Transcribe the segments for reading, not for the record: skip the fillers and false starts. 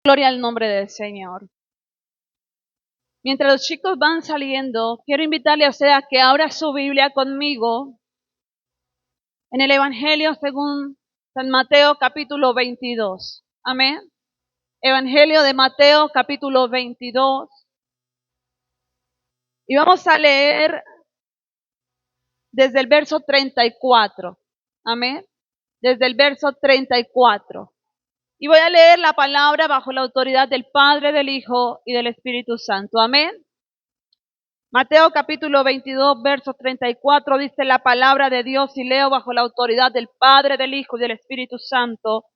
Gloria al nombre del Señor. Mientras los chicos van saliendo, quiero invitarle a usted a que abra su Biblia conmigo en el Evangelio según San Mateo capítulo 22. Amén. Evangelio de Mateo capítulo 22. Y vamos a leer desde el verso 34. Amén. Desde el verso 34. Y voy a leer la palabra bajo la autoridad del Padre, del Hijo y del Espíritu Santo. Amén. Mateo capítulo 22, verso 34 dice la palabra de Dios y leo bajo la autoridad del Padre, del Hijo y del Espíritu Santo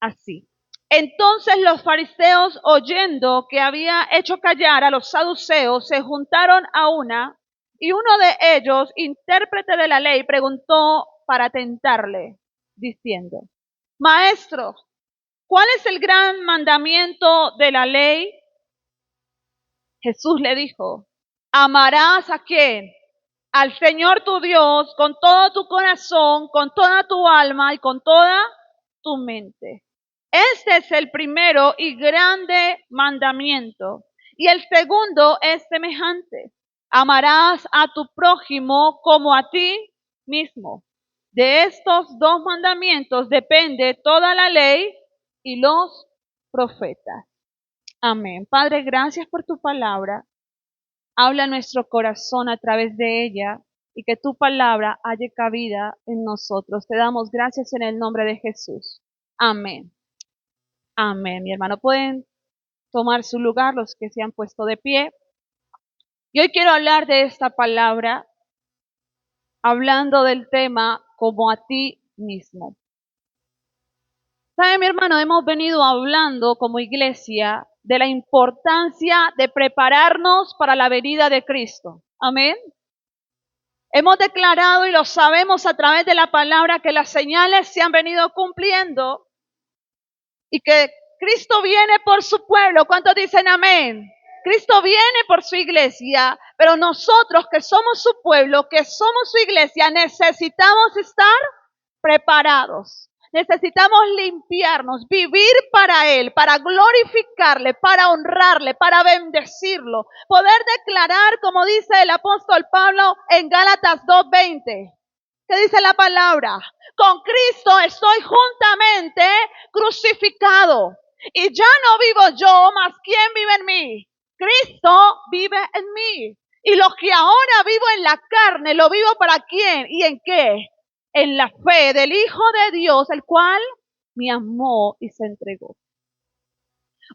así. Entonces los fariseos, oyendo que había hecho callar a los saduceos, se juntaron a una, y uno de ellos, intérprete de la ley, preguntó para tentarle, diciendo: Maestro, ¿cuál es el gran mandamiento de la ley? Jesús le dijo: amarás ¿a quién? Al Señor tu Dios con todo tu corazón, con toda tu alma y con toda tu mente. Este es el primero y grande mandamiento. Y el segundo es semejante: amarás a tu prójimo como a ti mismo. De estos dos mandamientos depende toda la ley y los profetas. Amén. Padre, gracias por tu palabra. Habla nuestro corazón a través de ella y que tu palabra haya cabida en nosotros. Te damos gracias en el nombre de Jesús. Amén. Amén. Mi hermano, pueden tomar su lugar los que se han puesto de pie. Y hoy quiero hablar de esta palabra, hablando del tema como a ti mismo. ¿Sabe, mi hermano? Hemos venido hablando como iglesia de la importancia de prepararnos para la venida de Cristo. Amén. Hemos declarado y lo sabemos a través de la palabra que las señales se han venido cumpliendo y que Cristo viene por su pueblo. ¿Cuántos dicen amén? Cristo viene por su iglesia, pero nosotros que somos su pueblo, que somos su iglesia, necesitamos estar preparados. Necesitamos limpiarnos, vivir para Él, para glorificarle, para honrarle, para bendecirlo. Poder declarar, como dice el apóstol Pablo en Gálatas 2:20. ¿Qué dice la palabra? Con Cristo estoy juntamente crucificado. Y ya no vivo yo, mas ¿quién vive en mí? Cristo vive en mí. Y lo que ahora vivo en la carne, ¿lo vivo para quién? ¿Y en qué? En la fe del Hijo de Dios, el cual me amó y se entregó.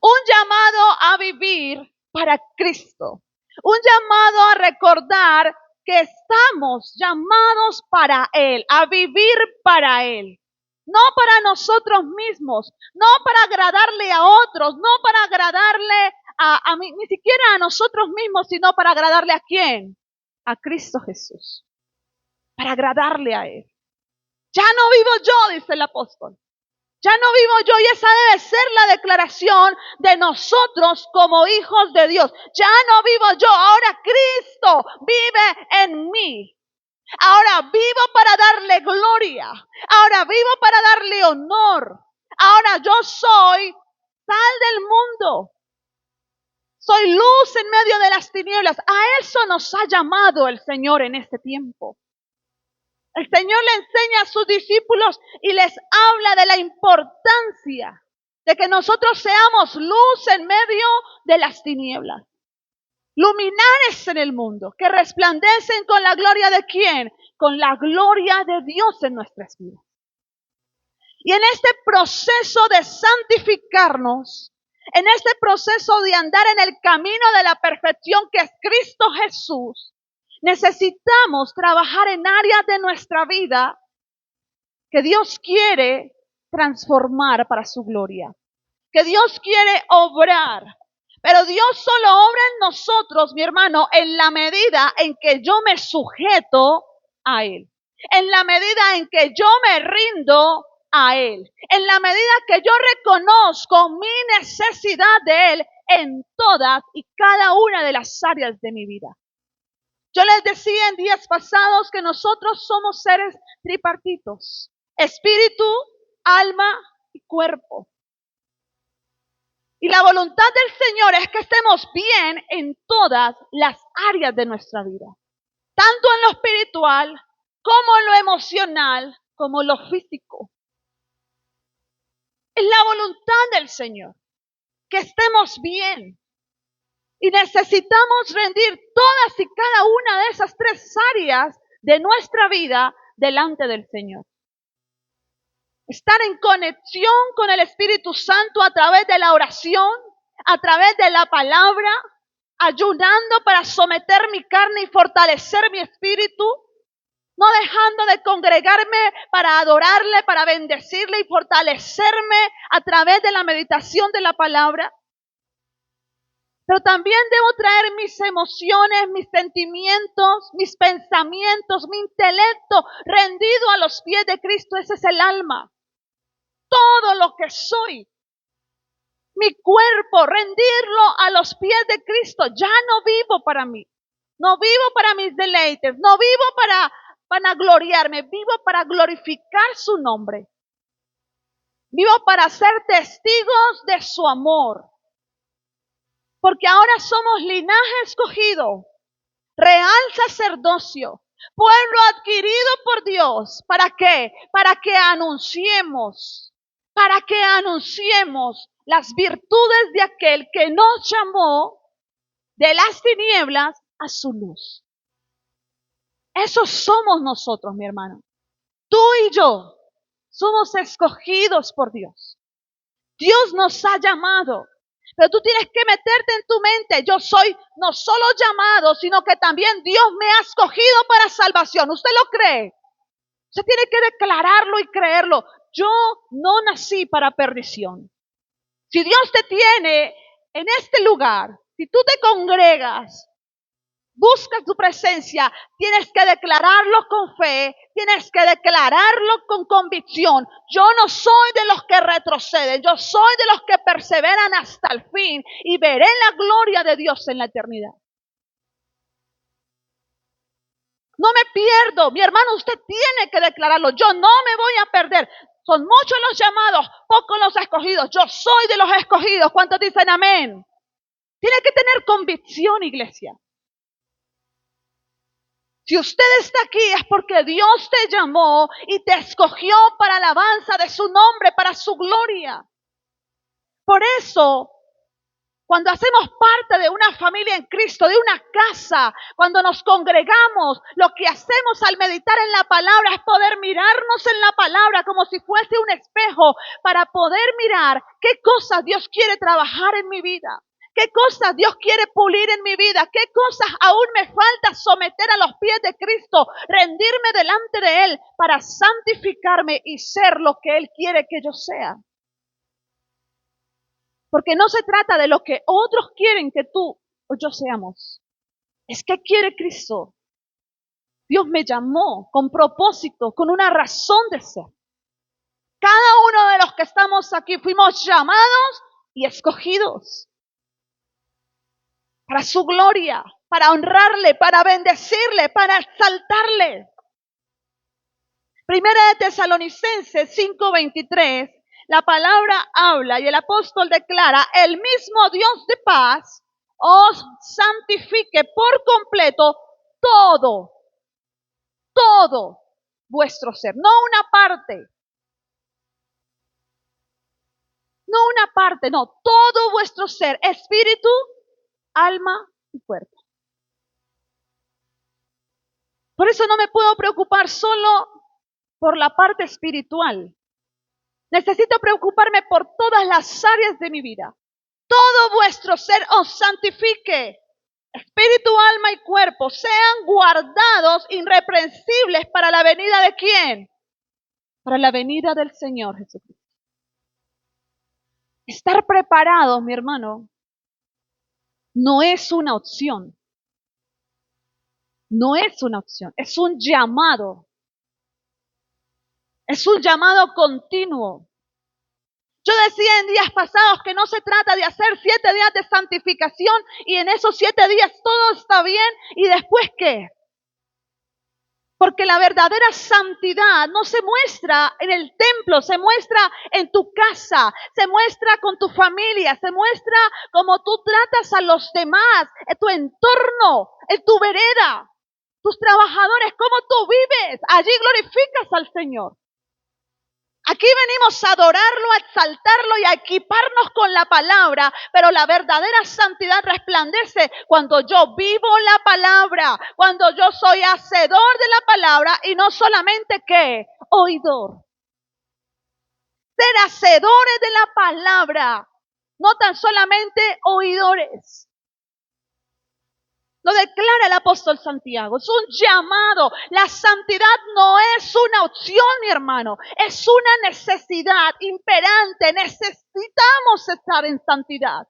Un llamado a vivir para Cristo. Un llamado a recordar que estamos llamados para Él, a vivir para Él. No para nosotros mismos, no para agradarle a otros, no para agradarle a mí, ni siquiera a nosotros mismos, sino para agradarle a quién? A Cristo Jesús. Para agradarle a Él. Ya no vivo yo, dice el apóstol. Ya no vivo yo, y esa debe ser la declaración de nosotros como hijos de Dios. Ya no vivo yo, ahora Cristo vive en mí. Ahora vivo para darle gloria. Ahora vivo para darle honor. Ahora yo soy sal del mundo. Soy luz en medio de las tinieblas. A eso nos ha llamado el Señor en este tiempo. El Señor le enseña a sus discípulos y les habla de la importancia de que nosotros seamos luz en medio de las tinieblas. Luminares en el mundo, que resplandecen con la gloria de ¿quién? Con la gloria de Dios en nuestras vidas. Y en este proceso de santificarnos, en este proceso de andar en el camino de la perfección que es Cristo Jesús, necesitamos trabajar en áreas de nuestra vida que Dios quiere transformar para su gloria, que Dios quiere obrar. Pero Dios solo obra en nosotros, mi hermano, en la medida en que yo me sujeto a Él, en la medida en que yo me rindo a Él, en la medida que yo reconozco mi necesidad de Él en todas y cada una de las áreas de mi vida. Yo les decía en días pasados que nosotros somos seres tripartitos: espíritu, alma y cuerpo. voluntad del Señor es que estemos bien en todas las áreas de nuestra vida, tanto en lo espiritual, como en lo emocional, como en lo físico. Es la voluntad del Señor, que estemos bien. Y necesitamos rendir todas y cada una de esas 3 áreas de nuestra vida delante del Señor. Estar en conexión con el Espíritu Santo a través de la oración, a través de la palabra, ayunando para someter mi carne y fortalecer mi espíritu, no dejando de congregarme para adorarle, para bendecirle y fortalecerme a través de la meditación de la palabra. Pero también debo traer mis emociones, mis sentimientos, mis pensamientos, mi intelecto rendido a los pies de Cristo. Ese es el alma. Todo lo que soy, mi cuerpo, rendirlo a los pies de Cristo. Ya no vivo para mí. No vivo para mis deleites. No vivo para gloriarme. Vivo para glorificar su nombre. Vivo para ser testigos de su amor. Porque ahora somos linaje escogido, real sacerdocio, pueblo adquirido por Dios. ¿Para qué? Para que anunciemos las virtudes de aquel que nos llamó de las tinieblas a su luz. Esos somos nosotros, mi hermano. Tú y yo somos escogidos por Dios. Dios nos ha llamado. Pero tú tienes que meterte en tu mente, yo soy no solo llamado, sino que también Dios me ha escogido para salvación. ¿Usted lo cree? Usted tiene que declararlo y creerlo. Yo no nací para perdición. Si Dios te tiene en este lugar, si tú te congregas, buscas su presencia, tienes que declararlo con fe, tienes que declararlo con convicción. Yo no soy de los que retroceden, yo soy de los que perseveran hasta el fin y veré la gloria de Dios en la eternidad. No me pierdo, mi hermano, usted tiene que declararlo. Yo no me voy a perder. Son muchos los llamados, pocos los escogidos. Yo soy de los escogidos. ¿Cuántos dicen amén? Tiene que tener convicción, iglesia. Si usted está aquí es porque Dios te llamó y te escogió para alabanza de su nombre, para su gloria. Por eso, cuando hacemos parte de una familia en Cristo, de una casa, cuando nos congregamos, lo que hacemos al meditar en la palabra es poder mirarnos en la palabra como si fuese un espejo para poder mirar qué cosas Dios quiere trabajar en mi vida. ¿Qué cosas Dios quiere pulir en mi vida? ¿Qué cosas aún me falta someter a los pies de Cristo? Rendirme delante de Él para santificarme y ser lo que Él quiere que yo sea. Porque no se trata de lo que otros quieren que tú o yo seamos. Es que quiere Cristo. Dios me llamó con propósito, con una razón de ser. Cada uno de los que estamos aquí fuimos llamados y escogidos para su gloria, para honrarle, para bendecirle, para exaltarle. Primera de Tesalonicenses 5:23, la palabra habla y el apóstol declara: el mismo Dios de paz os santifique por completo todo vuestro ser, no una parte. No una parte, no, todo vuestro ser, espíritu, alma y cuerpo. Por eso no me puedo preocupar solo por la parte espiritual. Necesito preocuparme por todas las áreas de mi vida. Todo vuestro ser os santifique. Espíritu, alma y cuerpo sean guardados irreprensibles para la venida ¿de quién? Para la venida del Señor Jesucristo. Estar preparados, mi hermano, no es una opción. No es una opción, es un llamado. Es un llamado continuo. Yo decía en días pasados que no se trata de hacer 7 días de santificación y en esos 7 días todo está bien y después ¿qué? Porque la verdadera santidad no se muestra en el templo, se muestra en tu casa, se muestra con tu familia, se muestra como tú tratas a los demás, en tu entorno, en tu vereda, tus trabajadores, cómo tú vives. Allí glorificas al Señor. Aquí venimos a adorarlo, a exaltarlo y a equiparnos con la palabra, pero la verdadera santidad resplandece cuando yo vivo la palabra, cuando yo soy hacedor de la palabra y no solamente ¿qué? Oidor. Ser hacedores de la palabra, no tan solamente oidores. Lo declara el apóstol Santiago, es un llamado. La santidad no es una opción, mi hermano, es una necesidad imperante. Necesitamos estar en santidad.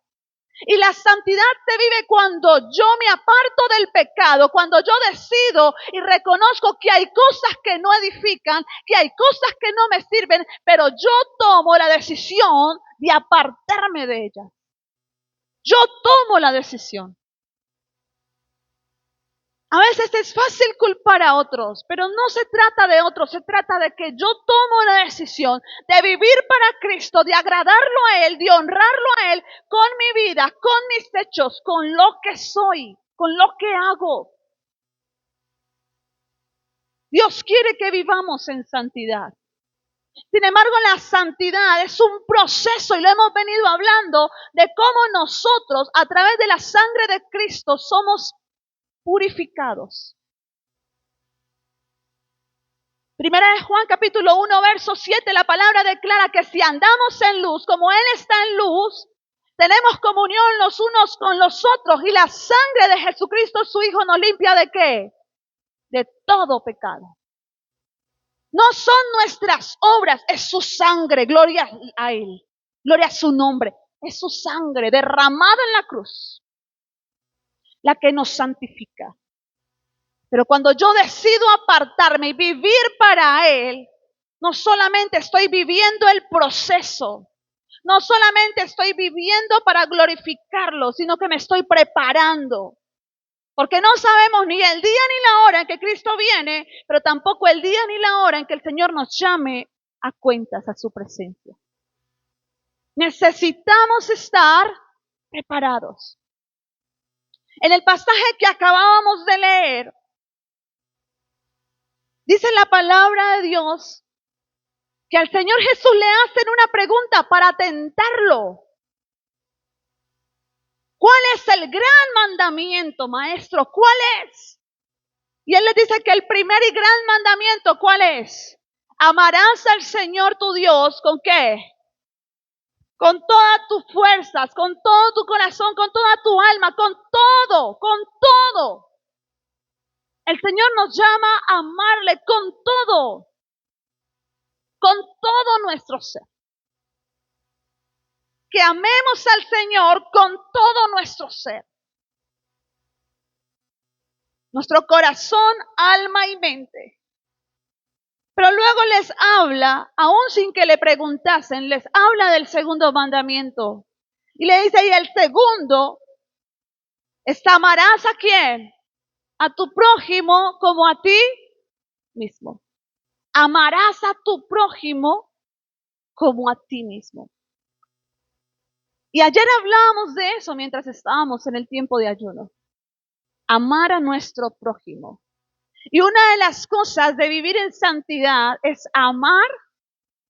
Y la santidad se vive cuando yo me aparto del pecado, cuando yo decido y reconozco que hay cosas que no edifican, que hay cosas que no me sirven, pero yo tomo la decisión de apartarme de ellas. Yo tomo la decisión. A veces es fácil culpar a otros, pero no se trata de otros, se trata de que yo tomo la decisión de vivir para Cristo, de agradarlo a Él, de honrarlo a Él con mi vida, con mis hechos, con lo que soy, con lo que hago. Dios quiere que vivamos en santidad. Sin embargo, la santidad es un proceso y lo hemos venido hablando de cómo nosotros, a través de la sangre de Cristo, somos purificados. Primera de Juan capítulo 1 verso 7, la palabra declara que si andamos en luz, como Él está en luz, tenemos comunión los unos con los otros y la sangre de Jesucristo su Hijo nos limpia ¿de qué? De todo pecado. No son nuestras obras, es su sangre, gloria a Él, gloria a su nombre, es su sangre derramada en la cruz, la que nos santifica. Pero cuando yo decido apartarme y vivir para Él, no solamente estoy viviendo el proceso, no solamente estoy viviendo para glorificarlo, sino que me estoy preparando. Porque no sabemos ni el día ni la hora en que Cristo viene, pero tampoco el día ni la hora en que el Señor nos llame a cuentas a su presencia. Necesitamos estar preparados. En el pasaje que acabábamos de leer, dice la palabra de Dios que al Señor Jesús le hacen una pregunta para tentarlo. ¿Cuál es el gran mandamiento, maestro? ¿Cuál es? Y Él le dice que el primer y gran mandamiento, ¿cuál es? Amarás al Señor tu Dios, ¿con qué? Con todas tus fuerzas, con todo tu corazón, con toda tu alma, con todo, con todo. El Señor nos llama a amarle con todo nuestro ser. Que amemos al Señor con todo nuestro ser. Nuestro corazón, alma y mente. Pero luego les habla, aún sin que le preguntasen, les habla del segundo mandamiento. Y le dice, y el segundo es amarás ¿a quién? A tu prójimo como a ti mismo. Amarás a tu prójimo como a ti mismo. Y ayer hablábamos de eso mientras estábamos en el tiempo de ayuno. Amar a nuestro prójimo. Y una de las cosas de vivir en santidad es amar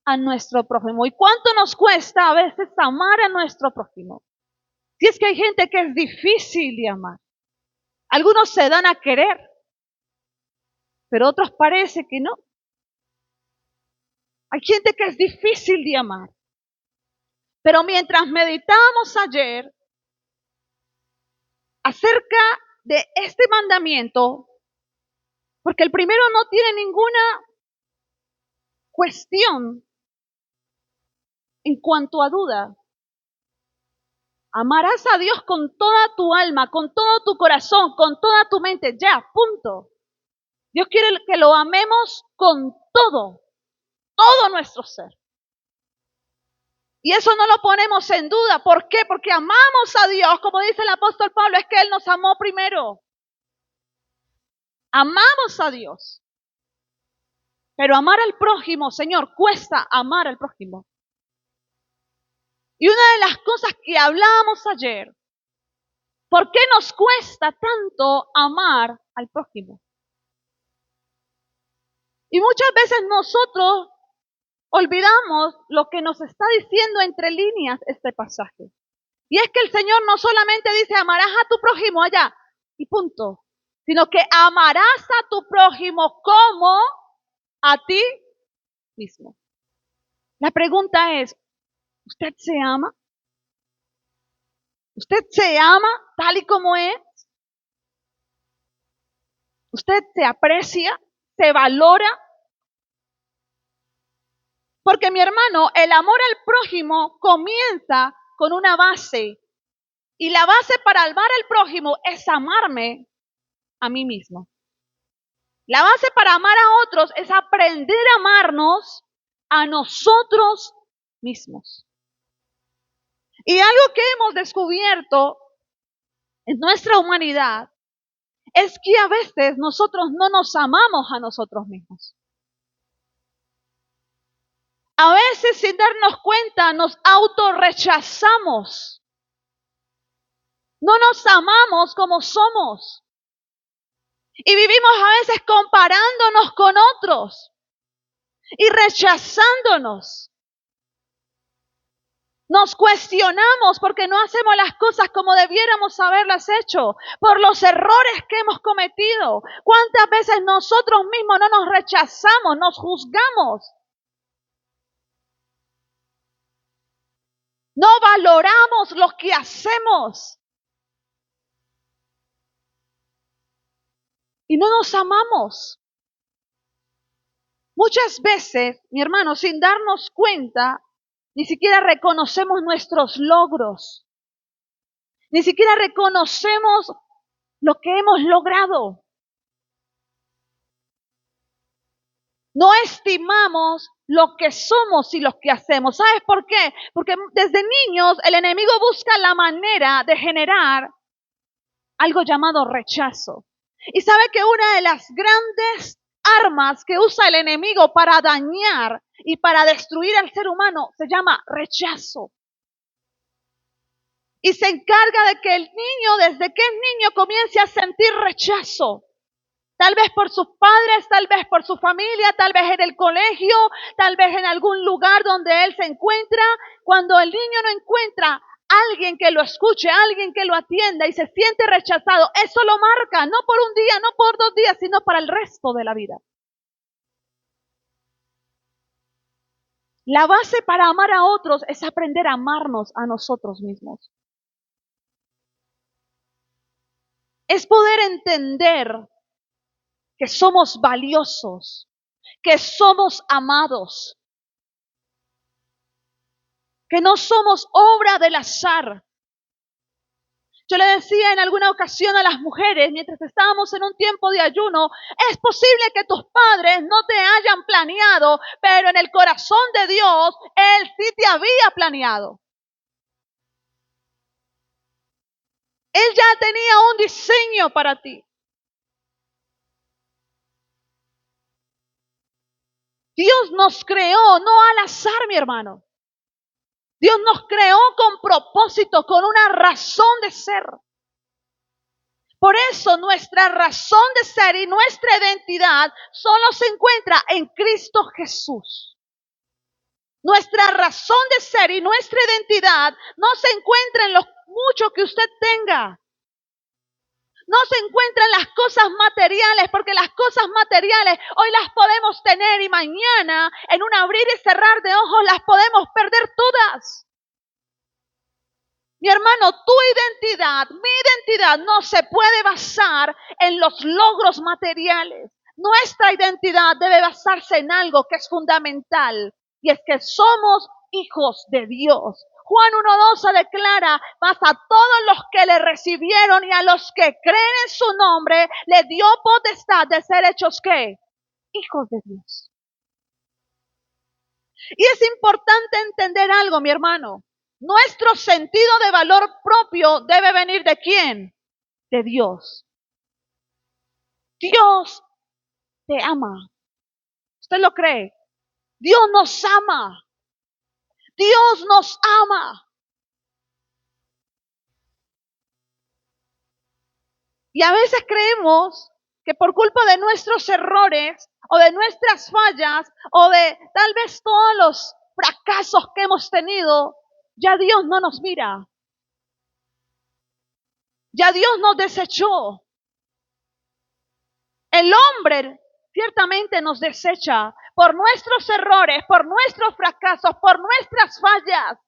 a nuestro prójimo. ¿Y cuánto nos cuesta a veces amar a nuestro prójimo? Si es que hay gente que es difícil de amar. Algunos se dan a querer, pero otros parece que no. Hay gente que es difícil de amar. Pero mientras meditábamos ayer acerca de este mandamiento, porque el primero no tiene ninguna cuestión en cuanto a duda. Amarás a Dios con toda tu alma, con todo tu corazón, con toda tu mente. Ya, punto. Dios quiere que lo amemos con todo nuestro ser. Y eso no lo ponemos en duda. ¿Por qué? Porque amamos a Dios, como dice el apóstol Pablo, es que Él nos amó primero. Amamos a Dios. Pero amar al prójimo, Señor, cuesta amar al prójimo. Y una de las cosas que hablábamos ayer, ¿por qué nos cuesta tanto amar al prójimo? Y muchas veces nosotros olvidamos lo que nos está diciendo entre líneas este pasaje. Y es que el Señor no solamente dice amarás a tu prójimo allá y punto, sino que amarás a tu prójimo como a ti mismo. La pregunta es, ¿usted se ama? ¿Usted se ama tal y como es? ¿Usted se aprecia? ¿Se valora? Porque mi hermano, el amor al prójimo comienza con una base. Y la base para amar al prójimo es amarme a mí mismo. La base para amar a otros es aprender a amarnos a nosotros mismos. Y algo que hemos descubierto en nuestra humanidad es que a veces nosotros no nos amamos a nosotros mismos. A veces sin darnos cuenta nos autorrechazamos. No nos amamos como somos. Y vivimos a veces comparándonos con otros y rechazándonos. Nos cuestionamos porque no hacemos las cosas como debiéramos haberlas hecho, por los errores que hemos cometido. ¿Cuántas veces nosotros mismos no nos rechazamos, nos juzgamos? No valoramos lo que hacemos. Y no nos amamos. Muchas veces, mi hermano, sin darnos cuenta, ni siquiera reconocemos nuestros logros. Ni siquiera reconocemos lo que hemos logrado. No estimamos lo que somos y lo que hacemos. ¿Sabes por qué? Porque desde niños el enemigo busca la manera de generar algo llamado rechazo. Y sabe que una de las grandes armas que usa el enemigo para dañar y para destruir al ser humano se llama rechazo. Y se encarga de que el niño, desde que es niño, comience a sentir rechazo. Tal vez por sus padres, tal vez por su familia, tal vez en el colegio, tal vez en algún lugar donde él se encuentra. Cuando el niño no encuentra alguien que lo escuche, alguien que lo atienda y se siente rechazado, eso lo marca, no por un día, no por 2 días, sino para el resto de la vida. La base para amar a otros es aprender a amarnos a nosotros mismos. Es poder entender que somos valiosos, que somos amados, que no somos obra del azar. Yo le decía en alguna ocasión a las mujeres, mientras estábamos en un tiempo de ayuno, es posible que tus padres no te hayan planeado, pero en el corazón de Dios, Él sí te había planeado. Él ya tenía un diseño para ti. Dios nos creó no al azar, mi hermano. Dios nos creó con propósito, con una razón de ser. Por eso nuestra razón de ser y nuestra identidad solo se encuentra en Cristo Jesús. Nuestra razón de ser y nuestra identidad no se encuentra en lo mucho que usted tenga. No se encuentra en las cosas materiales, porque las cosas materiales hoy las podemos tener y mañana en un abrir y cerrar de ojos las podemos perder todas. Mi hermano, tu identidad, mi identidad no se puede basar en los logros materiales. Nuestra identidad debe basarse en algo que es fundamental, y es que somos hijos de Dios. Juan 1:12 declara, mas a todos los que le recibieron y a los que creen en su nombre, le dio potestad de ser hechos, ¿qué? Hijos de Dios. Y es importante entender algo, mi hermano. Nuestro sentido de valor propio debe venir ¿de quién? De Dios. Dios te ama. ¿Usted lo cree? Dios nos ama. Dios nos ama. Y a veces creemos que por culpa de nuestros errores o de nuestras fallas o de tal vez todos los fracasos que hemos tenido, ya Dios no nos mira. Ya Dios nos desechó. El hombre ciertamente nos desecha por nuestros errores, por nuestros fracasos, por nuestras fallas,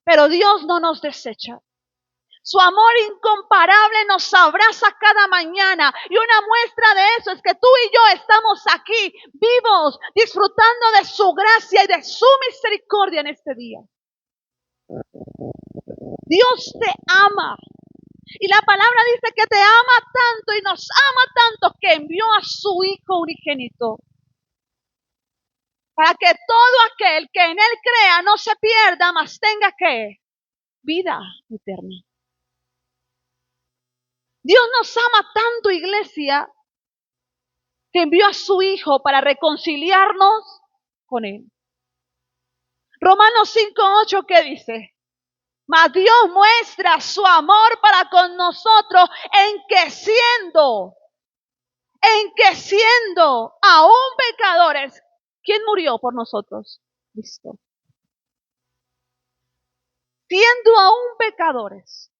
pero Dios no nos desecha. Su amor incomparable nos abraza cada mañana y una muestra de eso es que tú y yo estamos aquí vivos, disfrutando de su gracia y de su misericordia en este día. Dios te ama. Y la palabra dice que te ama tanto y nos ama tanto que envió a su Hijo unigénito. Para que todo aquel que en Él crea no se pierda, mas tenga que vida eterna. Dios nos ama tanto, iglesia, que envió a su Hijo para reconciliarnos con Él. Romanos 5:8, ¿qué dice? Mas Dios muestra su amor para con nosotros en que siendo aún pecadores, ¿quién murió por nosotros? Cristo. Siendo aún pecadores.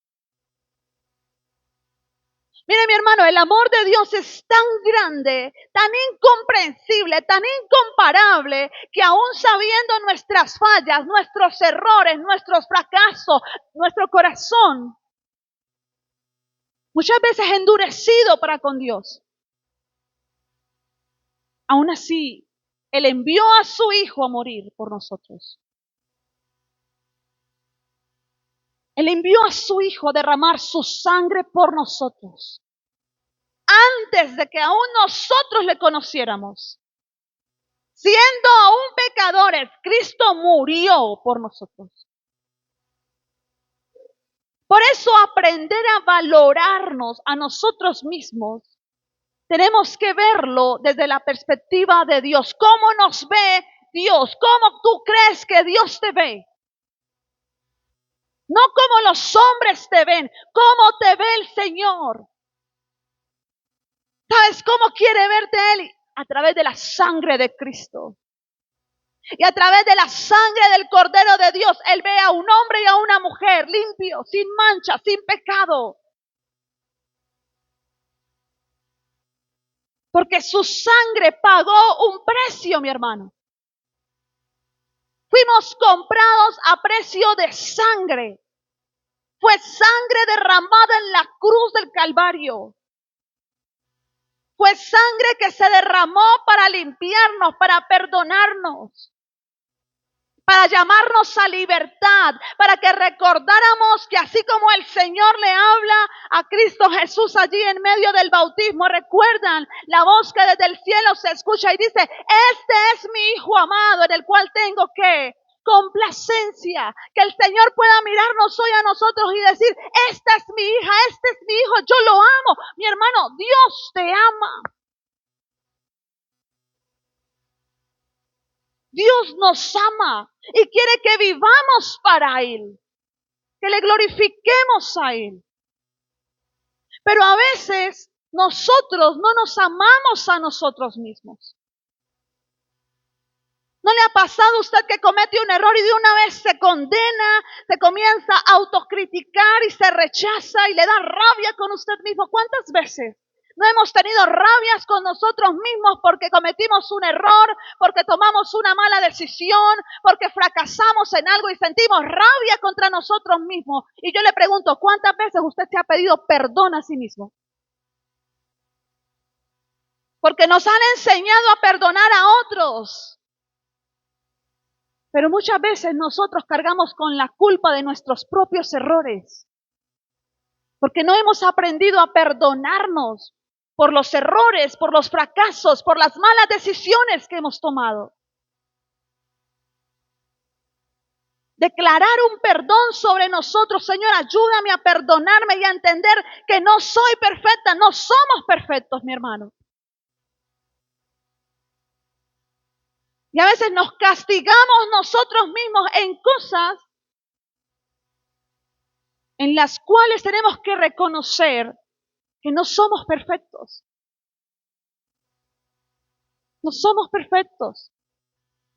Mire, mi hermano, el amor de Dios es tan grande, tan incomprensible, tan incomparable, que aún sabiendo nuestras fallas, nuestros errores, nuestros fracasos, nuestro corazón, muchas veces endurecido para con Dios. Aún así, Él envió a su Hijo a morir por nosotros. Él envió a su Hijo a derramar su sangre por nosotros. Antes de que aún nosotros le conociéramos. Siendo aún pecadores, Cristo murió por nosotros. Por eso aprender a valorarnos a nosotros mismos, tenemos que verlo desde la perspectiva de Dios. ¿Cómo nos ve Dios? ¿Cómo tú crees que Dios te ve? No como los hombres te ven, cómo te ve el Señor. ¿Sabes cómo quiere verte Él? A través de la sangre de Cristo. Y a través de la sangre del Cordero de Dios, Él ve a un hombre y a una mujer limpio, sin mancha, sin pecado. Porque su sangre pagó un precio, mi hermano. Fuimos comprados a precio de sangre. Fue sangre derramada en la cruz del Calvario. Fue sangre que se derramó para limpiarnos, para perdonarnos, para llamarnos a libertad, para que recordáramos que así como el Señor le habla a Cristo Jesús allí en medio del bautismo, recuerdan la voz que desde el cielo se escucha y dice, este es mi Hijo amado en el cual tengo que complacencia, que el Señor pueda mirarnos hoy a nosotros y decir, esta es mi hija, este es mi hijo, yo lo amo. Mi hermano, Dios te ama. Dios nos ama y quiere que vivamos para Él, que le glorifiquemos a Él. Pero a veces nosotros no nos amamos a nosotros mismos. ¿No le ha pasado a usted que comete un error y de una vez se condena, se comienza a autocriticar y se rechaza y le da rabia con usted mismo? ¿Cuántas veces no hemos tenido rabias con nosotros mismos porque cometimos un error, porque tomamos una mala decisión, porque fracasamos en algo y sentimos rabia contra nosotros mismos? Y yo le pregunto, ¿cuántas veces usted se ha pedido perdón a sí mismo? Porque nos han enseñado a perdonar a otros. Pero muchas veces nosotros cargamos con la culpa de nuestros propios errores. Porque no hemos aprendido a perdonarnos por los errores, por los fracasos, por las malas decisiones que hemos tomado. Declarar un perdón sobre nosotros. Señor, ayúdame a perdonarme y a entender que no soy perfecta, no somos perfectos, mi hermano. Y a veces nos castigamos nosotros mismos en cosas en las cuales tenemos que reconocer que no somos perfectos. No somos perfectos.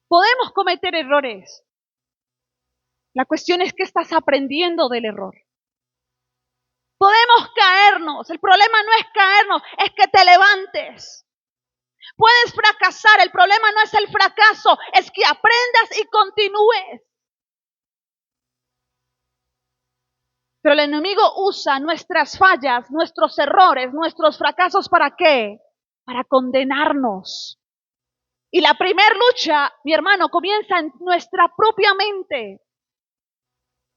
Podemos cometer errores. La cuestión es que estás aprendiendo del error. Podemos caernos. El problema no es caernos, es que te levantes. Puedes fracasar. El problema no es el fracaso, es que aprendas y continúes. Pero el enemigo usa nuestras fallas, nuestros errores, nuestros fracasos, ¿para qué? Para condenarnos. Y la primer lucha, mi hermano, comienza en nuestra propia mente.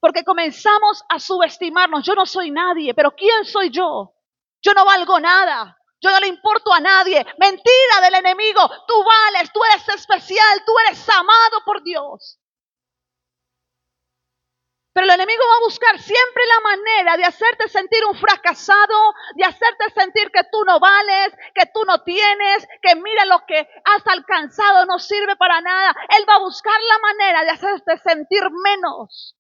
Porque comenzamos a subestimarnos. Yo no soy nadie, pero ¿quién soy yo? Yo no valgo nada. Yo no le importo a nadie. Mentira del enemigo. Tú vales, tú eres especial, tú eres amado por Dios. Pero el enemigo va a buscar siempre la manera de hacerte sentir un fracasado, de hacerte sentir que tú no vales, que tú no tienes, que mira lo que has alcanzado, no sirve para nada. Él va a buscar la manera de hacerte sentir menos.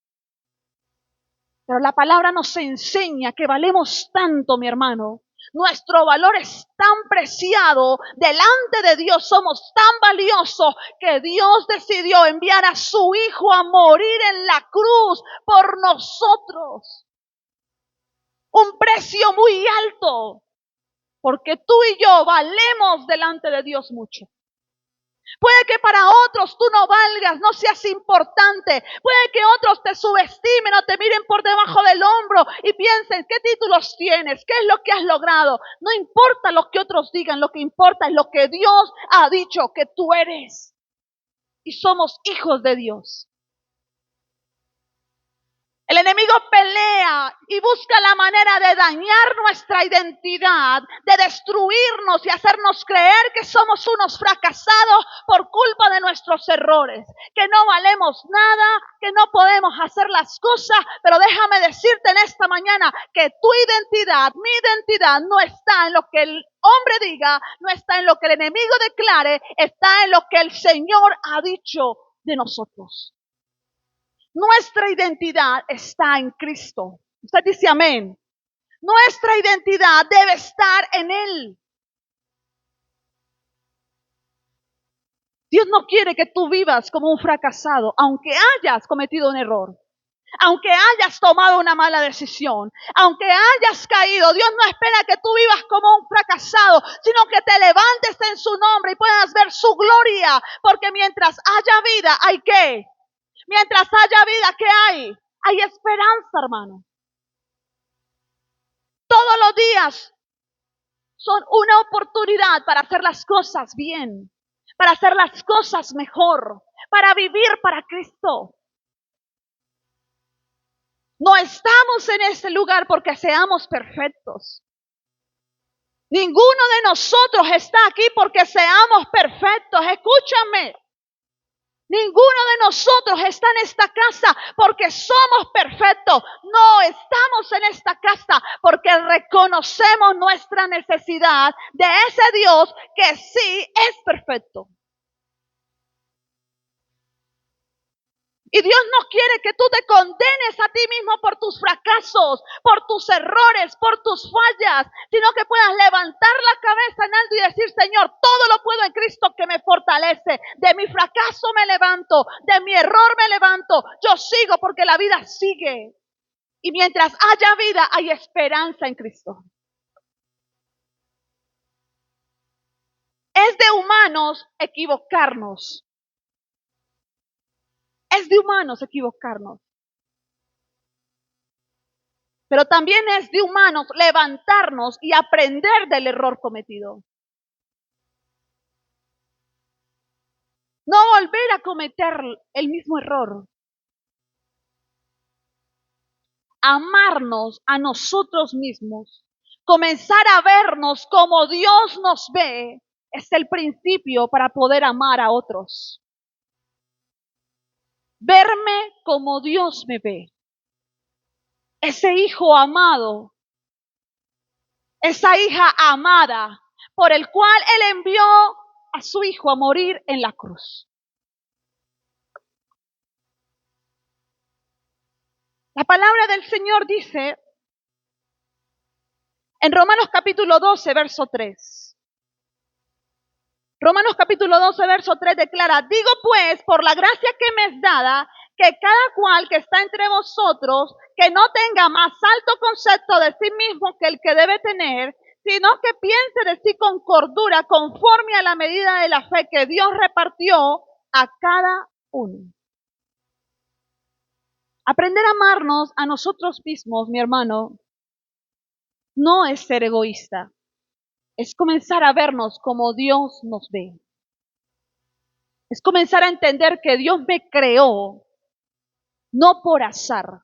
Pero la palabra nos enseña que valemos tanto, mi hermano. Nuestro valor es tan preciado delante de Dios, somos tan valiosos que Dios decidió enviar a su Hijo a morir en la cruz por nosotros. Un precio muy alto, porque tú y yo valemos delante de Dios mucho. Puede que para otros tú no valgas, no seas importante. Puede que otros te subestimen o te miren por debajo del hombro y piensen, ¿qué títulos tienes? ¿Qué es lo que has logrado? No importa lo que otros digan, lo que importa es lo que Dios ha dicho que tú eres. Y somos hijos de Dios. El enemigo pelea y busca la manera de dañar nuestra identidad, de destruirnos y hacernos creer que somos unos fracasados por culpa de nuestros errores, que no valemos nada, que no podemos hacer las cosas. Pero déjame decirte en esta mañana que tu identidad, mi identidad, no está en lo que el hombre diga, no está en lo que el enemigo declare, está en lo que el Señor ha dicho de nosotros. Nuestra identidad está en Cristo. Usted dice amén. Nuestra identidad debe estar en Él. Dios no quiere que tú vivas como un fracasado, aunque hayas cometido un error, aunque hayas tomado una mala decisión, aunque hayas caído. Dios no espera que tú vivas como un fracasado, sino que te levantes en su nombre y puedas ver su gloria. Porque mientras haya vida, ¿hay qué? Mientras haya vida, ¿qué hay? Hay esperanza, hermano. Todos los días son una oportunidad para hacer las cosas bien, para hacer las cosas mejor, para vivir para Cristo. No estamos en este lugar porque seamos perfectos. Ninguno de nosotros está aquí porque seamos perfectos. Escúchame. Ninguno de nosotros está en esta casa porque somos perfectos. No estamos en esta casa porque reconocemos nuestra necesidad de ese Dios que sí es perfecto. Y Dios no quiere que tú te condenes a ti mismo por tus fracasos, por tus errores, por tus fallas, sino que puedas levantar la cabeza en alto y decir, Señor, todo lo puedo en Cristo que me fortalece. De mi fracaso me levanto, de mi error me levanto. Yo sigo porque la vida sigue. Y mientras haya vida, hay esperanza en Cristo. Es de humanos equivocarnos. Es de humanos equivocarnos. Pero también es de humanos levantarnos y aprender del error cometido. No volver a cometer el mismo error. Amarnos a nosotros mismos. Comenzar a vernos como Dios nos ve es el principio para poder amar a otros. Verme como Dios me ve. Ese hijo amado, esa hija amada, por el cual Él envió a su hijo a morir en la cruz. La palabra del Señor dice en Romanos capítulo 12, verso 3. Romanos capítulo 12, verso 3 declara, digo pues, por la gracia que me es dada, que cada cual que está entre vosotros, que no tenga más alto concepto de sí mismo que el que debe tener, sino que piense de sí con cordura, conforme a la medida de la fe que Dios repartió a cada uno. Aprender a amarnos a nosotros mismos, mi hermano, no es ser egoísta, es comenzar a vernos como Dios nos ve. Es comenzar a entender que Dios me creó, no por azar.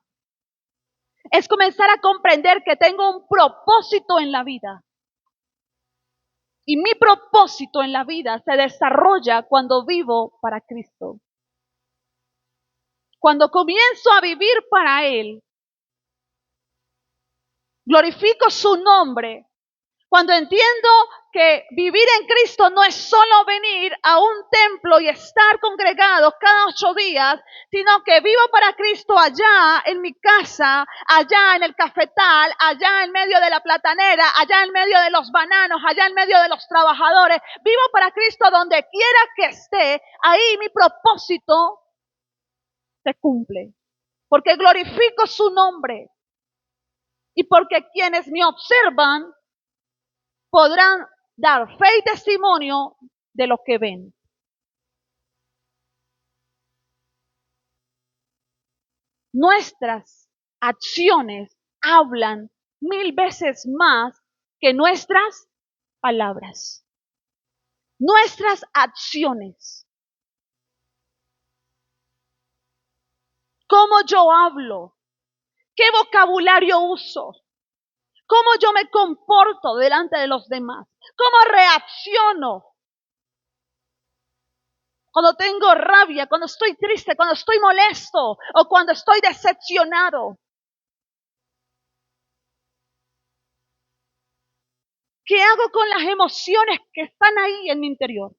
Es comenzar a comprender que tengo un propósito en la vida. Y mi propósito en la vida se desarrolla cuando vivo para Cristo. Cuando comienzo a vivir para Él, glorifico su nombre. Cuando entiendo que vivir en Cristo no es solo venir a un templo y estar congregados cada 8 días, sino que vivo para Cristo allá en mi casa, allá en el cafetal, allá en medio de la platanera, allá en medio de los bananos, allá en medio de los trabajadores. Vivo para Cristo donde quiera que esté. Ahí mi propósito se cumple, porque glorifico su nombre y porque quienes me observan podrán dar fe y testimonio de lo que ven. Nuestras acciones hablan 1000 veces más que nuestras palabras. Nuestras acciones. Cómo yo hablo, qué vocabulario uso, cómo yo me comporto delante de los demás, cómo reacciono cuando tengo rabia, cuando estoy triste, cuando estoy molesto o cuando estoy decepcionado. ¿Qué hago con las emociones que están ahí en mi interior?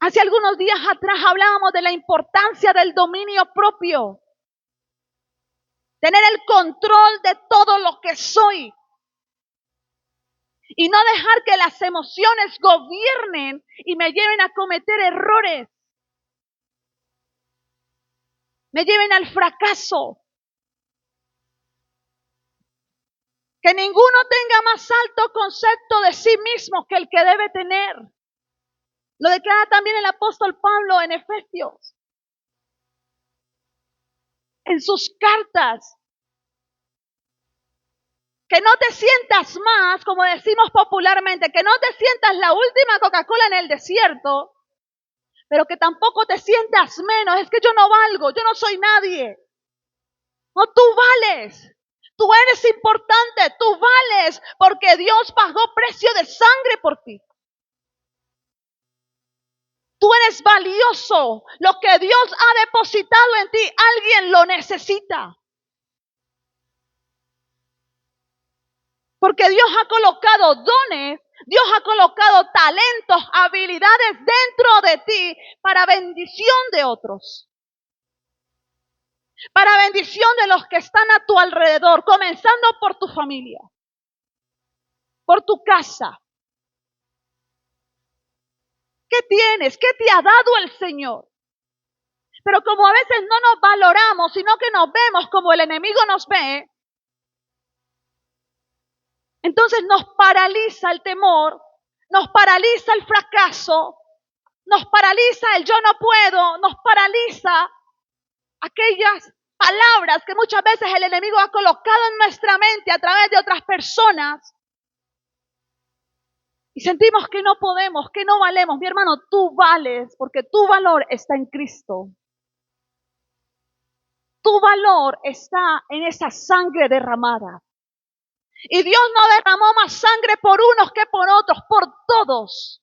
Hace algunos días atrás hablábamos de la importancia del dominio propio. Tener el control de todo lo que soy. Y no dejar que las emociones gobiernen y me lleven a cometer errores. Me lleven al fracaso. Que ninguno tenga más alto concepto de sí mismo que el que debe tener. Lo declara también el apóstol Pablo en Efesios. En sus cartas. Que no te sientas más, como decimos popularmente, que no te sientas la última Coca-Cola en el desierto, pero que tampoco te sientas menos. Es que yo no valgo, yo no soy nadie. No, tú vales. Tú eres importante, tú vales, porque Dios pagó precio de sangre por ti. Tú eres valioso. Lo que Dios ha depositado en ti, alguien lo necesita. Porque Dios ha colocado dones, Dios ha colocado talentos, habilidades dentro de ti para bendición de otros. Para bendición de los que están a tu alrededor, comenzando por tu familia, por tu casa. ¿Qué tienes? ¿Qué te ha dado el Señor? Pero como a veces no nos valoramos, sino que nos vemos como el enemigo nos ve, entonces nos paraliza el temor, nos paraliza el fracaso, nos paraliza el yo no puedo, nos paraliza aquellas palabras que muchas veces el enemigo ha colocado en nuestra mente a través de otras personas. Y sentimos que no podemos, que no valemos. Mi hermano, tú vales porque tu valor está en Cristo. Tu valor está en esa sangre derramada. Y Dios no derramó más sangre por unos que por otros, por todos.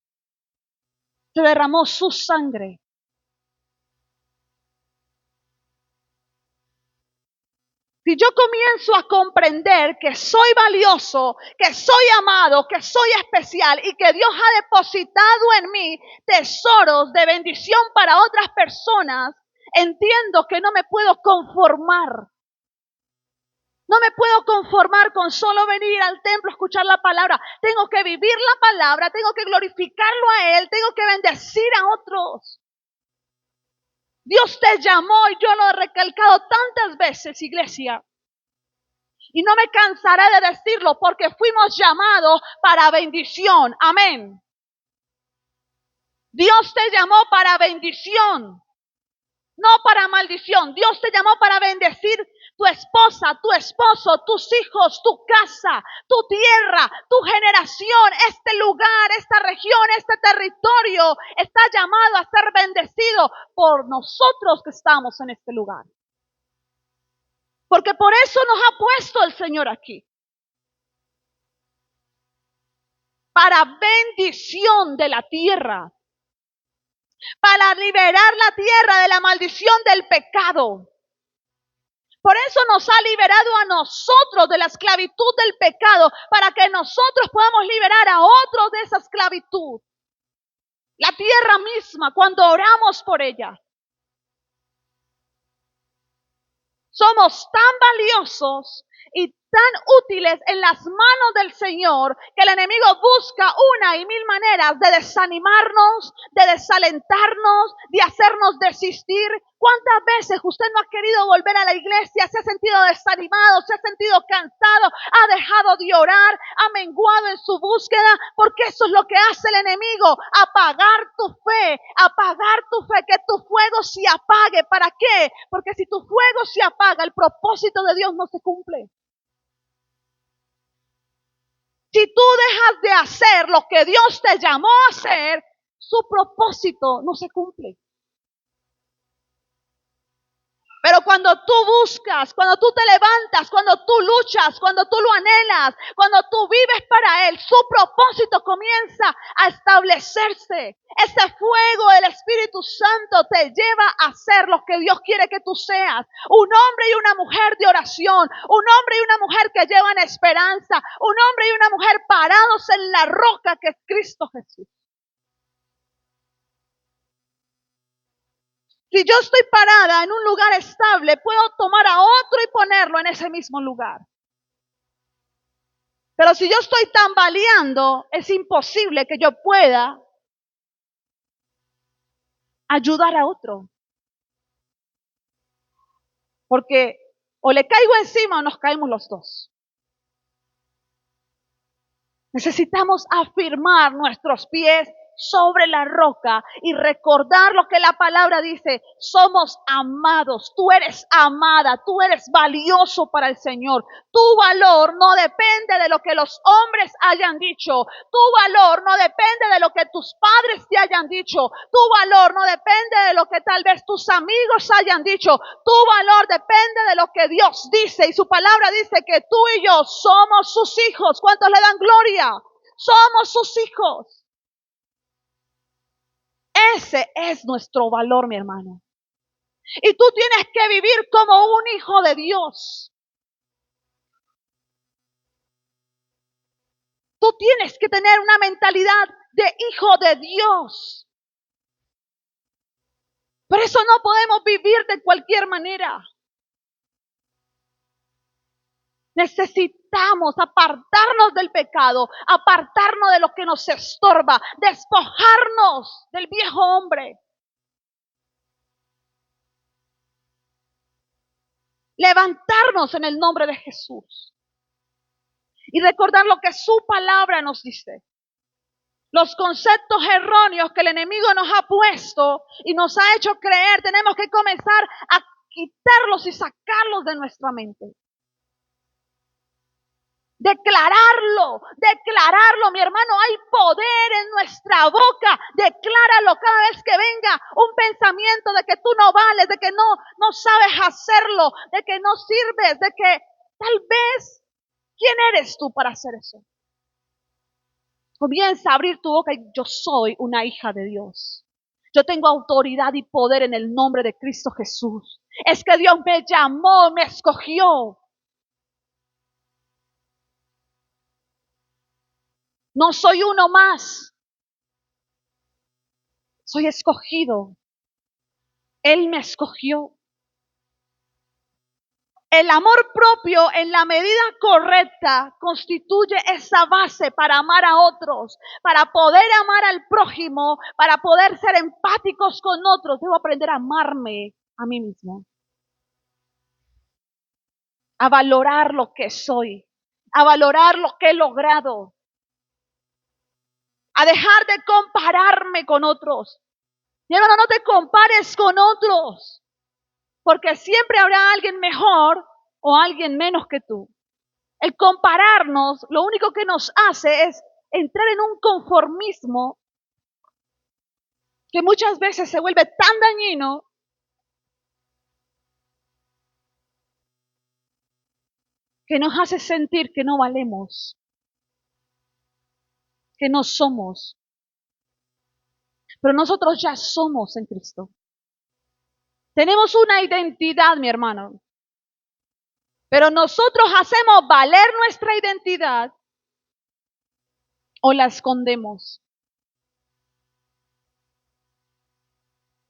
Se derramó su sangre. Si yo comienzo a comprender que soy valioso, que soy amado, que soy especial y que Dios ha depositado en mí tesoros de bendición para otras personas, entiendo que no me puedo conformar. No me puedo conformar con solo venir al templo a escuchar la palabra. Tengo que vivir la palabra, tengo que glorificarlo a Él, tengo que bendecir a otros. Dios te llamó y yo lo he recalcado tantas veces, iglesia. Y no me cansaré de decirlo porque fuimos llamados para bendición. Amén. Dios te llamó para bendición, no para maldición. Dios te llamó para bendecir tu esposa, tu esposo, tus hijos, tu casa, tu tierra, tu generación, este lugar, esta región, este territorio está llamado a ser bendecido por nosotros que estamos en este lugar. Porque por eso nos ha puesto el Señor aquí. Para bendición de la tierra. Para liberar la tierra de la maldición del pecado. Por eso nos ha liberado a nosotros de la esclavitud del pecado, para que nosotros podamos liberar a otros de esa esclavitud. La tierra misma, cuando oramos por ella. Somos tan valiosos y tan útiles en las manos del Señor que el enemigo busca una y mil maneras de desanimarnos, de desalentarnos, de hacernos desistir. ¿Cuántas veces usted no ha querido volver a la iglesia? Se ha sentido desanimado, se ha sentido cansado, ha dejado de orar, ha menguado en su búsqueda, porque eso es lo que hace el enemigo, apagar tu fe, que tu fuego se apague. ¿Para qué? Porque si tu fuego se apaga, el propósito de Dios no se cumple. Si tú dejas de hacer lo que Dios te llamó a hacer, su propósito no se cumple. Pero cuando tú buscas, cuando tú te levantas, cuando tú luchas, cuando tú lo anhelas, cuando tú vives para Él, su propósito comienza a establecerse. Ese fuego del Espíritu Santo te lleva a ser lo que Dios quiere que tú seas. Un hombre y una mujer de oración, un hombre y una mujer que llevan esperanza, un hombre y una mujer parados en la roca que es Cristo Jesús. Si yo estoy parada en un lugar estable, puedo tomar a otro y ponerlo en ese mismo lugar. Pero si yo estoy tambaleando, es imposible que yo pueda ayudar a otro. Porque o le caigo encima o nos caemos los dos. Necesitamos afirmar nuestros pies sobre la roca y recordar lo que la palabra dice. Somos amados, tú eres amada, tú eres valioso para el Señor. Tu valor no depende de lo que los hombres hayan dicho. Tu valor no depende de lo que tus padres te hayan dicho. Tu valor no depende de lo que tal vez tus amigos hayan dicho. Tu valor depende de lo que Dios dice, y su palabra dice que tú y yo somos sus hijos. ¿Cuántos le dan gloria? Somos sus hijos. Ese es nuestro valor, mi hermano. Y tú tienes que vivir como un hijo de Dios. Tú tienes que tener una mentalidad de hijo de Dios. Por eso no podemos vivir de cualquier manera. Necesitamos apartarnos del pecado, apartarnos de lo que nos estorba, despojarnos del viejo hombre. Levantarnos en el nombre de Jesús. Y recordar lo que su palabra nos dice. Los conceptos erróneos que el enemigo nos ha puesto y nos ha hecho creer, tenemos que comenzar a quitarlos y sacarlos de nuestra mente. Declararlo, mi hermano, hay poder en nuestra boca. Decláralo cada vez que venga un pensamiento de que tú no vales, de que no sabes hacerlo, de que no sirves, de que tal vez, ¿quién eres tú para hacer eso? Comienza a abrir tu boca y yo soy una hija de Dios. Yo tengo autoridad y poder en el nombre de Cristo Jesús. Es que Dios me llamó, me escogió. No soy uno más. Soy escogido. Él me escogió. El amor propio en la medida correcta constituye esa base para amar a otros, para poder amar al prójimo, para poder ser empáticos con otros. Debo aprender a amarme a mí mismo, a valorar lo que soy, a valorar lo que he logrado, a dejar de compararme con otros. Mi hermano, no te compares con otros, porque siempre habrá alguien mejor o alguien menos que tú. El compararnos, lo único que nos hace es entrar en un conformismo que muchas veces se vuelve tan dañino que nos hace sentir que no valemos, que no somos. Pero nosotros ya somos en Cristo. Tenemos una identidad, mi hermano. Pero nosotros hacemos valer nuestra identidad o la escondemos.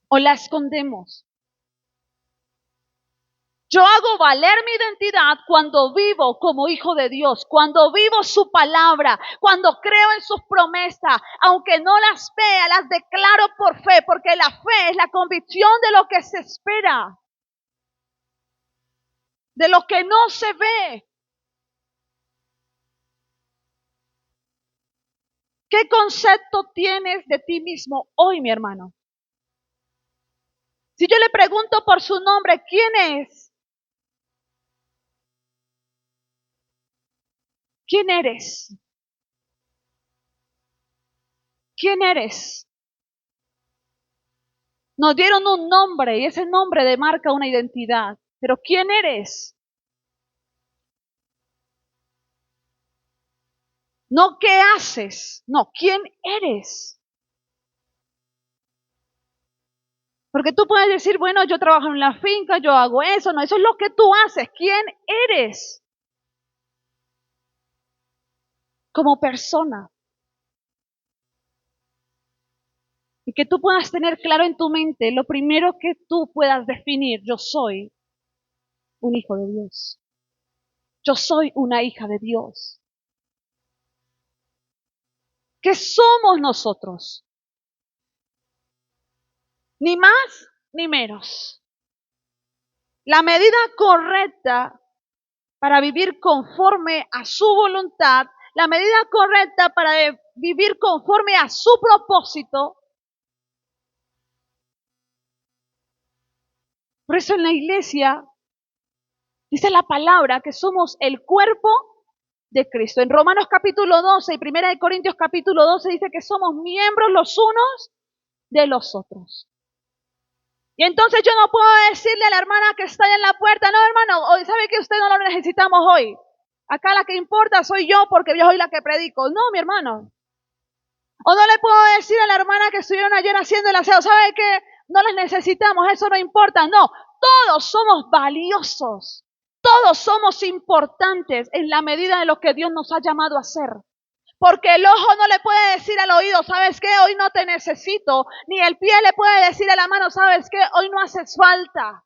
O la escondemos. Yo hago valer mi identidad cuando vivo como hijo de Dios, cuando vivo su palabra, cuando creo en sus promesas, aunque no las vea, las declaro por fe, porque la fe es la convicción de lo que se espera, de lo que no se ve. ¿Qué concepto tienes de ti mismo hoy, mi hermano? Si yo le pregunto por su nombre, ¿quién es? ¿Quién eres? ¿Quién eres? Nos dieron un nombre y ese nombre demarca una identidad. Pero ¿quién eres? No qué haces, no, ¿quién eres? Porque tú puedes decir, bueno, yo trabajo en la finca, yo hago eso, no, eso es lo que tú haces. ¿Quién eres? Como persona. Y que tú puedas tener claro en tu mente, lo primero que tú puedas definir, yo soy un hijo de Dios. Yo soy una hija de Dios. ¿Qué somos nosotros? Ni más ni menos. La medida correcta para vivir conforme a su voluntad, la medida correcta para vivir conforme a su propósito. Por eso en la iglesia dice la palabra que somos el cuerpo de Cristo. En Romanos capítulo 12 y 1 Corintios capítulo 12 dice que somos miembros los unos de los otros. Y entonces yo no puedo decirle a la hermana que está en la puerta, no hermano, hoy sabe que usted no lo necesitamos hoy. Acá la que importa soy yo porque yo soy la que predico. No, mi hermano. O no le puedo decir a la hermana que estuvieron ayer haciendo el aseo, ¿sabe qué? No las necesitamos, eso no importa. No, todos somos valiosos. Todos somos importantes en la medida de lo que Dios nos ha llamado a hacer. Porque el ojo no le puede decir al oído, ¿sabes qué? Hoy no te necesito. Ni el pie le puede decir a la mano, ¿sabes qué? Hoy no haces falta.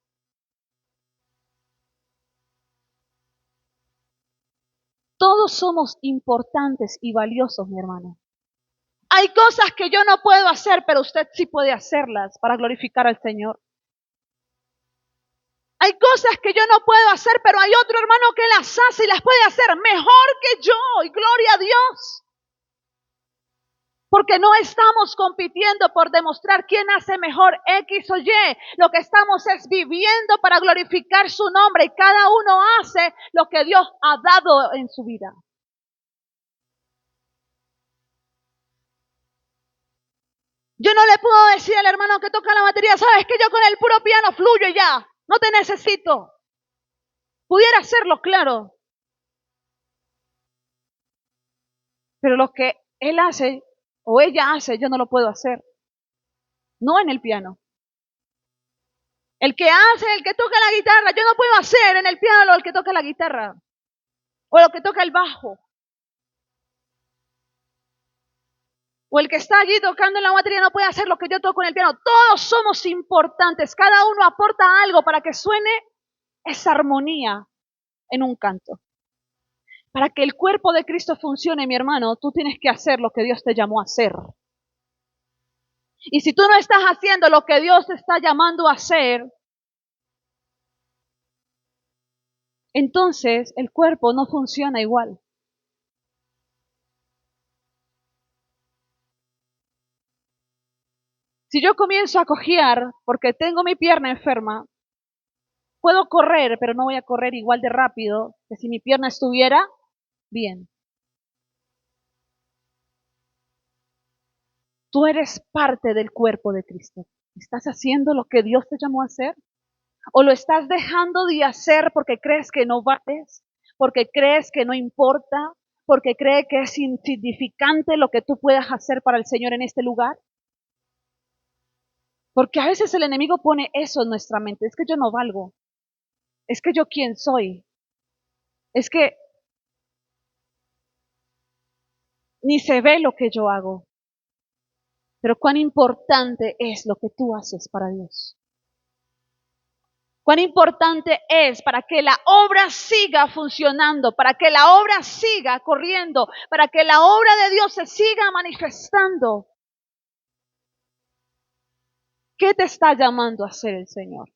Todos somos importantes y valiosos, mi hermano. Hay cosas que yo no puedo hacer, pero usted sí puede hacerlas para glorificar al Señor. Hay cosas que yo no puedo hacer, pero hay otro hermano que las hace y las puede hacer mejor que yo. Y gloria a Dios. Porque no estamos compitiendo por demostrar quién hace mejor X o Y. Lo que estamos es viviendo para glorificar su nombre y cada uno hace lo que Dios ha dado en su vida. Yo no le puedo decir al hermano que toca la batería, sabes que yo con el puro piano fluyo y ya, no te necesito. Pudiera hacerlo, claro. Pero lo que él hace o ella hace, yo no lo puedo hacer. No en el piano. El que hace, el que toca la guitarra, yo no puedo hacer en el piano el que toca la guitarra. O lo que toca el bajo. O el que está allí tocando en la batería no puede hacer lo que yo toco en el piano. Todos somos importantes. Cada uno aporta algo para que suene esa armonía en un canto. Para que el cuerpo de Cristo funcione, mi hermano, tú tienes que hacer lo que Dios te llamó a hacer. Y si tú no estás haciendo lo que Dios te está llamando a hacer, entonces el cuerpo no funciona igual. Si yo comienzo a cojear porque tengo mi pierna enferma, puedo correr, pero no voy a correr igual de rápido que si mi pierna estuviera bien. Tú eres parte del cuerpo de Cristo. ¿Estás haciendo lo que Dios te llamó a hacer? ¿O lo estás dejando de hacer porque crees que no vales? ¿Porque crees que no importa? ¿Porque crees que es insignificante lo que tú puedas hacer para el Señor en este lugar? Porque a veces el enemigo pone eso en nuestra mente. Es que yo no valgo. Es que yo quién soy. Es que ni se ve lo que yo hago. Pero cuán importante es lo que tú haces para Dios. Cuán importante es para que la obra siga funcionando, para que la obra siga corriendo, para que la obra de Dios se siga manifestando. ¿Qué te está llamando a hacer el Señor?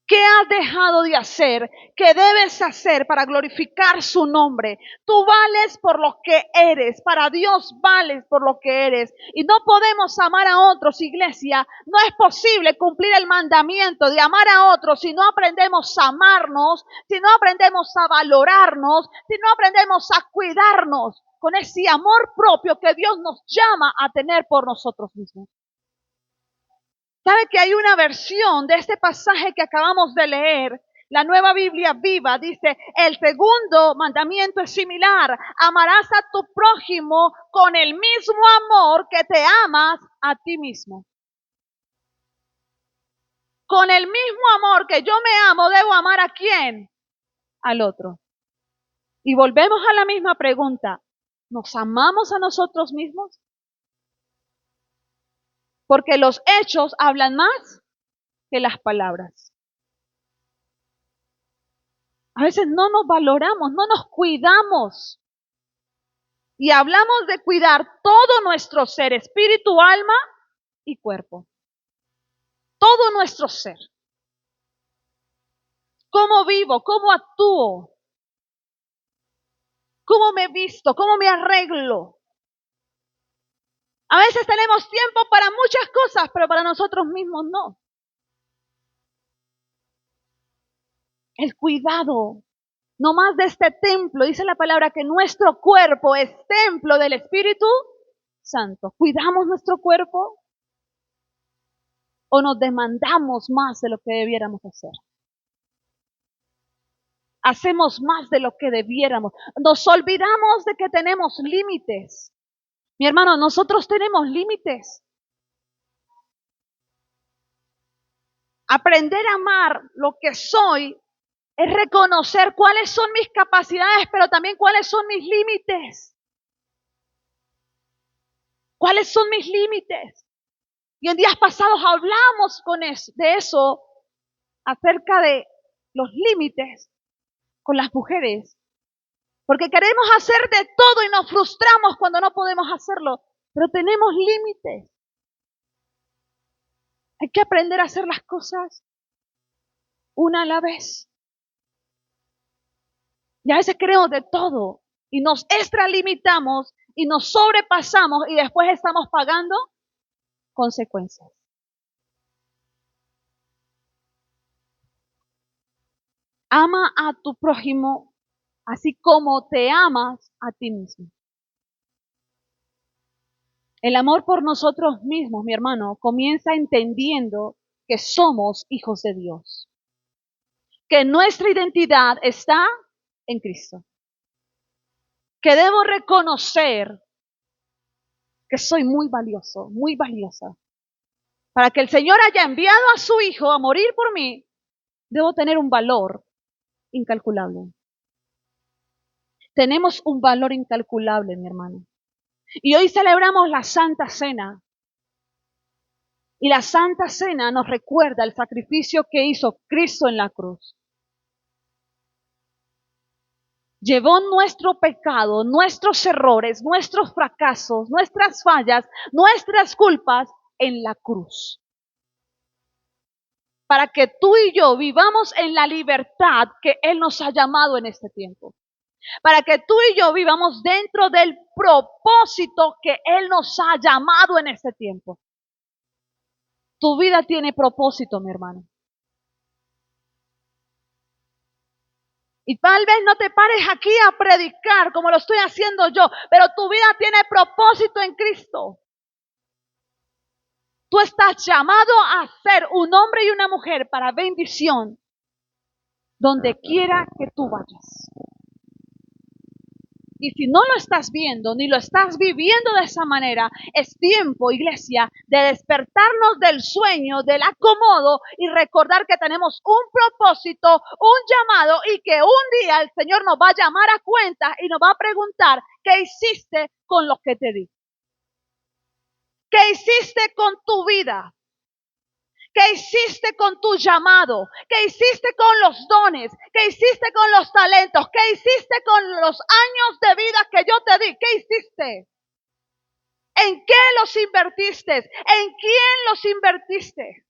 ¿Qué has dejado de hacer? ¿Qué debes hacer para glorificar su nombre? Tú vales por lo que eres. Para Dios vales por lo que eres. Y no podemos amar a otros, iglesia. No es posible cumplir el mandamiento de amar a otros si no aprendemos a amarnos, si no aprendemos a valorarnos, si no aprendemos a cuidarnos con ese amor propio que Dios nos llama a tener por nosotros mismos. ¿Sabe que hay una versión de este pasaje que acabamos de leer? La Nueva Biblia Viva dice, el segundo mandamiento es similar. Amarás a tu prójimo con el mismo amor que te amas a ti mismo. Con el mismo amor que yo me amo, debo amar ¿a quién? Al otro. Y volvemos a la misma pregunta. ¿Nos amamos a nosotros mismos? Porque los hechos hablan más que las palabras. A veces no nos valoramos, no nos cuidamos. Y hablamos de cuidar todo nuestro ser, espíritu, alma y cuerpo. Todo nuestro ser. ¿Cómo vivo? ¿Cómo actúo? ¿Cómo me visto? ¿Cómo me arreglo? A veces tenemos tiempo para muchas cosas, pero para nosotros mismos no. El cuidado, no más de este templo, dice la palabra que nuestro cuerpo es templo del Espíritu Santo. ¿Cuidamos nuestro cuerpo? ¿O nos demandamos más de lo que debiéramos hacer? Hacemos más de lo que debiéramos. Nos olvidamos de que tenemos límites. Mi hermano, nosotros tenemos límites. Aprender a amar lo que soy es reconocer cuáles son mis capacidades, pero también cuáles son mis límites. ¿Cuáles son mis límites? Y en días pasados hablamos de eso, acerca de los límites con las mujeres. Porque queremos hacer de todo y nos frustramos cuando no podemos hacerlo. Pero tenemos límites. Hay que aprender a hacer las cosas una a la vez. Y a veces queremos de todo y nos extralimitamos y nos sobrepasamos y después estamos pagando consecuencias. Ama a tu prójimo así como te amas a ti mismo. El amor por nosotros mismos, mi hermano, comienza entendiendo que somos hijos de Dios. Que nuestra identidad está en Cristo. Que debo reconocer que soy muy valioso, muy valiosa. Para que el Señor haya enviado a su Hijo a morir por mí, debo tener un valor incalculable. Tenemos un valor incalculable, mi hermano. Y hoy celebramos la Santa Cena. Y la Santa Cena nos recuerda el sacrificio que hizo Cristo en la cruz. Llevó nuestro pecado, nuestros errores, nuestros fracasos, nuestras fallas, nuestras culpas en la cruz. Para que tú y yo vivamos en la libertad que Él nos ha llamado en este tiempo. Para que tú y yo vivamos dentro del propósito que Él nos ha llamado en este tiempo. Tu vida tiene propósito, mi hermano. Y tal vez no te pares aquí a predicar como lo estoy haciendo yo, pero tu vida tiene propósito en Cristo. Tú estás llamado a ser un hombre y una mujer para bendición donde quiera que tú vayas. Y si no lo estás viendo, ni lo estás viviendo de esa manera, es tiempo, iglesia, de despertarnos del sueño, del acomodo y recordar que tenemos un propósito, un llamado y que un día el Señor nos va a llamar a cuenta y nos va a preguntar, ¿qué hiciste con lo que te di? ¿Qué hiciste con tu vida? ¿Qué hiciste con tu llamado? ¿Qué hiciste con los dones? ¿Qué hiciste con los talentos? ¿Qué hiciste con los años de vida que yo te di? ¿Qué hiciste? ¿En qué los invertiste? ¿En quién los invertiste?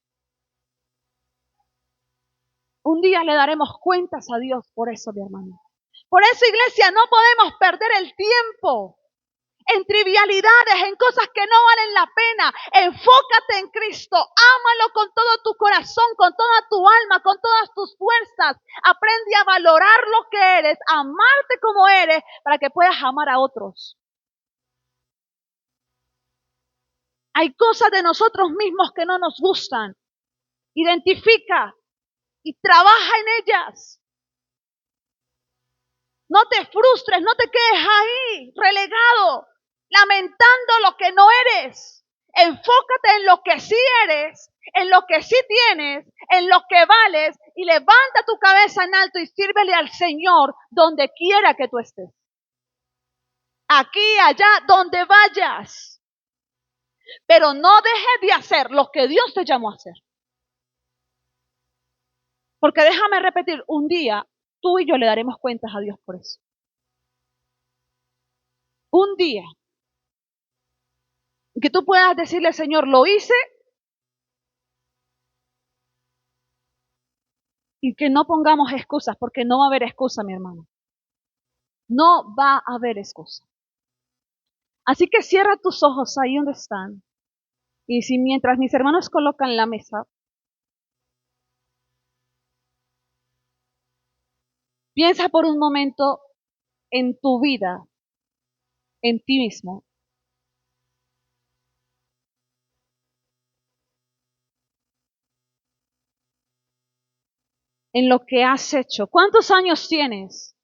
Un día le daremos cuentas a Dios por eso, mi hermano. Por eso, iglesia, no podemos perder el tiempo en trivialidades, en cosas que no valen la pena. Enfócate en Cristo, ámalo con todo tu corazón, con toda tu alma, con todas tus fuerzas. Aprende a valorar lo que eres, a amarte como eres, para que puedas amar a otros. Hay cosas de nosotros mismos que no nos gustan. Identifica y trabaja en ellas. No te frustres, no te quedes ahí, relegado, lamentando lo que no eres. Enfócate en lo que sí eres, en lo que sí tienes, en lo que vales y levanta tu cabeza en alto y sírvele al Señor donde quiera que tú estés. Aquí, allá, donde vayas. Pero no dejes de hacer lo que Dios te llamó a hacer. Porque déjame repetir, un día tú y yo le daremos cuentas a Dios por eso. Un día. Y que tú puedas decirle, Señor, lo hice. Y que no pongamos excusas, porque no va a haber excusa, mi hermano. No va a haber excusa. Así que cierra tus ojos ahí donde están. Y si mientras mis hermanos colocan la mesa, piensa por un momento en tu vida, en ti mismo. En lo que has hecho. ¿Cuántos años tienes?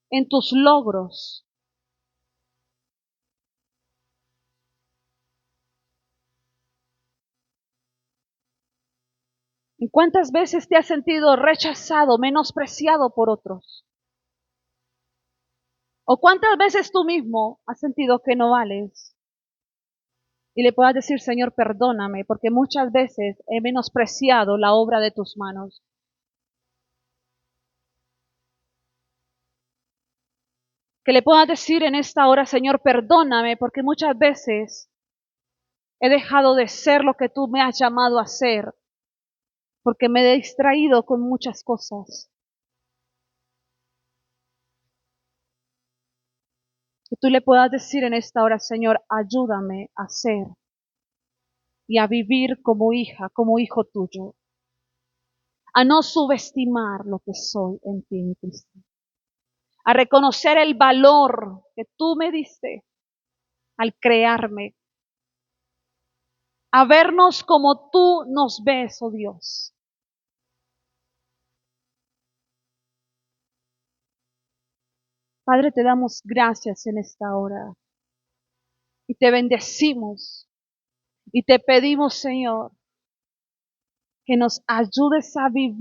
En tus logros. ¿Y cuántas veces te has sentido rechazado, menospreciado por otros? ¿O cuántas veces tú mismo has sentido que no vales? Y le puedas decir, Señor, perdóname, porque muchas veces he menospreciado la obra de tus manos. Que le puedas decir en esta hora, Señor, perdóname, porque muchas veces he dejado de ser lo que tú me has llamado a ser, porque me he distraído con muchas cosas. Que tú le puedas decir en esta hora, Señor, ayúdame a ser y a vivir como hija, como hijo tuyo. A no subestimar lo que soy en ti, en Cristo. A reconocer el valor que tú me diste al crearme. A vernos como tú nos ves, oh Dios. Padre, te damos gracias en esta hora. Y te bendecimos. Y te pedimos, Señor, que nos ayudes a vivir